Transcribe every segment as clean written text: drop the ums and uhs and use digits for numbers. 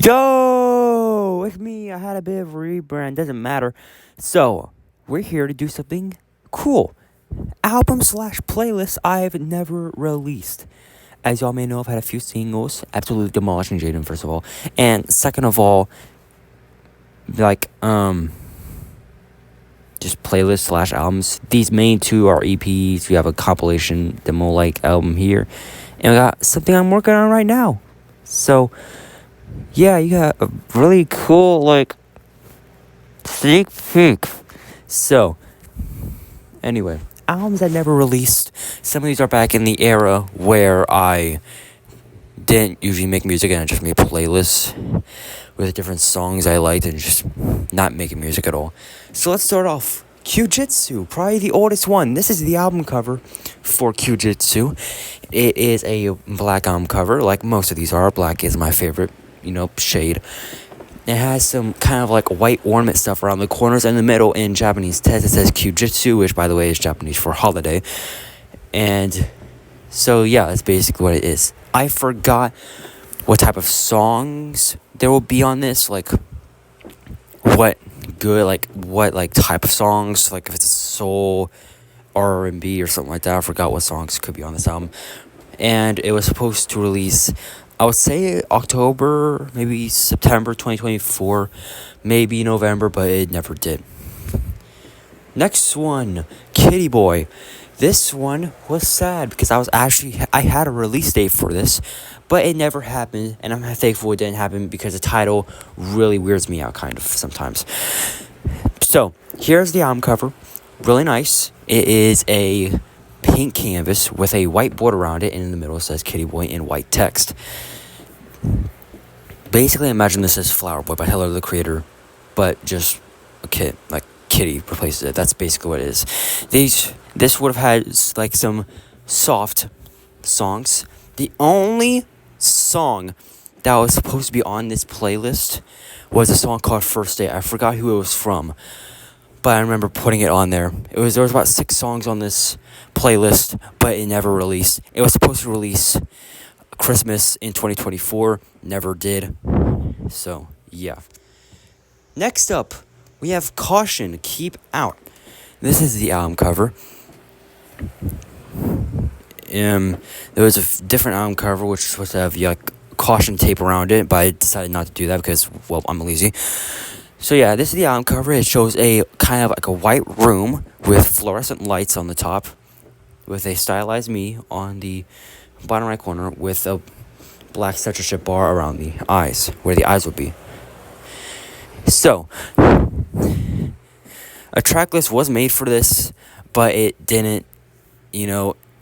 Yo, it's me. I had a bit of a rebrand. Doesn't matter. So we're here to do something cool. Album slash playlist I've never released. As y'all may know, I've had a few singles, absolutely demolishing Jaden. First of all, and second of all, like just playlist slash albums. These main two are EPs. We have a compilation demo like album here, and we got something I'm working on right now. So yeah, you got a really cool sneak peek. So, anyway, albums I never released. Some of these are back in the era where I didn't usually make music and I just made playlists with different songs I liked and just not making music at all. So let's start off. Kyujitsu, probably the oldest one. This is the album cover for Kyujitsu. It is a black album cover, like most of these are. Black is my favorite, shade. It has some kind of like white ornament stuff around the corners and the middle. In Japanese text, it says Kyujitsu, which by the way is Japanese for holiday. And so yeah, that's basically what it is. I forgot what type of songs there will be on this, what type of songs, like if it's soul, R&B or something like that. I forgot what songs could be on this album. And it was supposed to release, I would say October, maybe September 2024, maybe November, but it never did. Next one, Kitty Boy. This one was sad because I had a release date for this, but it never happened, and I'm thankful it didn't happen because the title really weirds me out kind of sometimes. So, here's the album cover. Really nice. It is a pink canvas with a white border around it, and in the middle it says Kitty Boy in white text. Basically, imagine this as Flower Boy by Tyler, the Creator, but just a kid, like Kitty replaces it. That's basically what it is. This would have had like some soft songs. The only song that was supposed to be on this playlist was a song called First Date. I forgot who it was from, but I remember putting it on there. There was about 6 songs on this playlist, but it never released. It was supposed to release Christmas in 2024, never did. So, yeah. Next up, we have Caution, Keep Out. This is the album cover. There was a different album cover which was supposed to have caution tape around it, but I decided not to do that because, well, I'm lazy. So yeah, this is the album cover. It shows a kind of like a white room with fluorescent lights on the top, with a stylized me on the bottom right corner, with a black censorship bar around the eyes, where the eyes would be. So, a track list was made for this, but it didn't,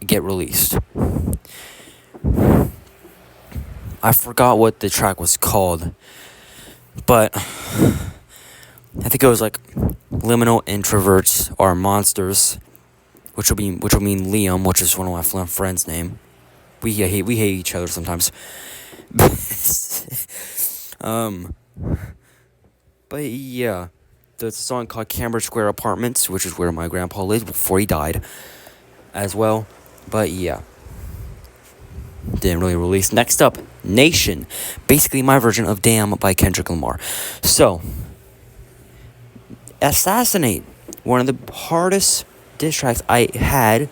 get released. I forgot what the track was called, but I think it was like Liminal Introverts or Monsters, which will mean Liam, which is one of my friends' name. We hate each other sometimes. But yeah, there's a song called Cambridge Square Apartments, which is where my grandpa lived before he died, as well. But yeah, didn't really release. Next up, Nation, basically my version of Damn by Kendrick Lamar. So, Assassinate, one of the hardest diss tracks I had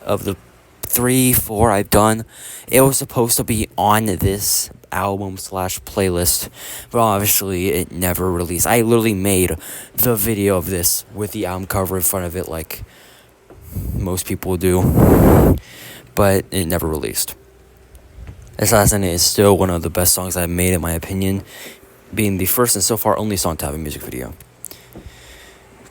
of the 3-4 I've done. It was supposed to be on this album slash playlist, but obviously it never released. I literally made the video of this with the album cover in front of it like most people do, but it never released. Assassinate is still one of the best songs I've made in my opinion, being the first and so far only song to have a music video.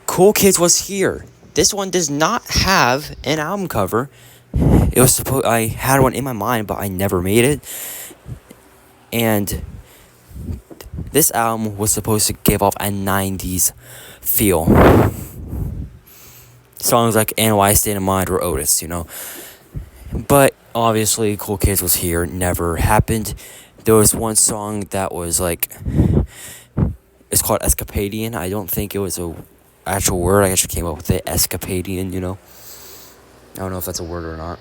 Cool Kids Was Here. This one does not have an album cover. I had one in my mind, but I never made it. And this album was supposed to give off a 90s feel. Songs like NY State of Mind or Otis, But obviously, Cool Kids Was Here never happened. There was one song that was it's called Escapadian. I don't think it was a actual word. I actually came up with it, Escapadian, I don't know if that's a word or not.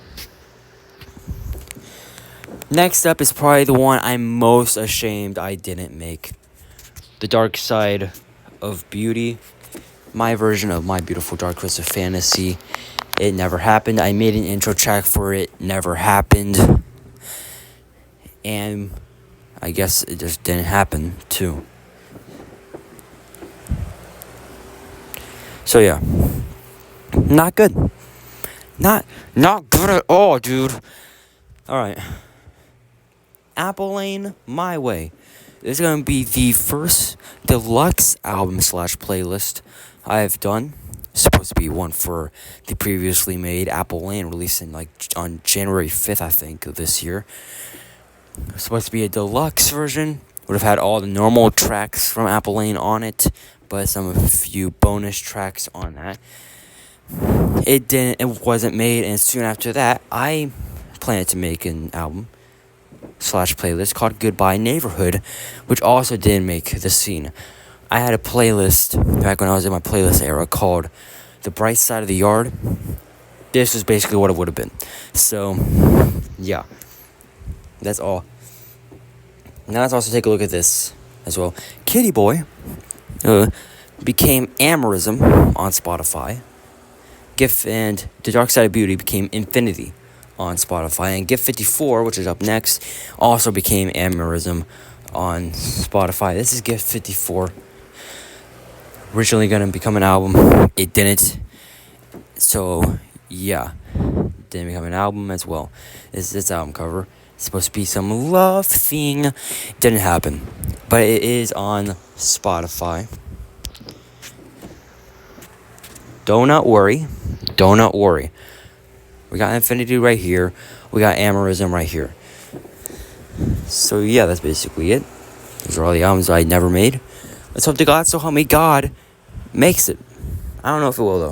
Next up is probably the one I'm most ashamed I didn't make. The Dark Side of Beauty. My version of My Beautiful Dark Twisted Fantasy. It never happened. I made an intro track for it. Never happened. And I guess it just didn't happen too. So yeah. Not good. Not good at all, dude. Alright. Apple Lane My Way. This is going to be the first deluxe album / playlist I have done. It's supposed to be one for the previously made Apple Lane, released in on January 5th, I think, of this year. It's supposed to be a deluxe version. Would have had all the normal tracks from Apple Lane on it, but a few bonus tracks on that. It wasn't made, and soon after that, I planned to make an album / playlist called Goodbye Neighborhood, which also didn't make the scene. I had a playlist back when I was in my playlist era called The Bright Side of the Yard. This is basically what it would have been. So, yeah. That's all. Now let's also take a look at this as well. Kitty Boy became Amorism on Spotify. GIF and The Dark Side of Beauty became Infinity on Spotify. And GIF 54, which is up next, also became Amorism on Spotify. This is GIF 54. Originally going to become an album. It didn't. So, yeah. Didn't become an album as well. This is its album cover. It's supposed to be some love thing. Didn't happen. But it is on Spotify. Do not worry. Do not worry. We got Infinity right here. We got Amorism right here. So yeah, that's basically it. These are all the albums I never made. Let's hope to God, so help me God, makes it. I don't know if it will though.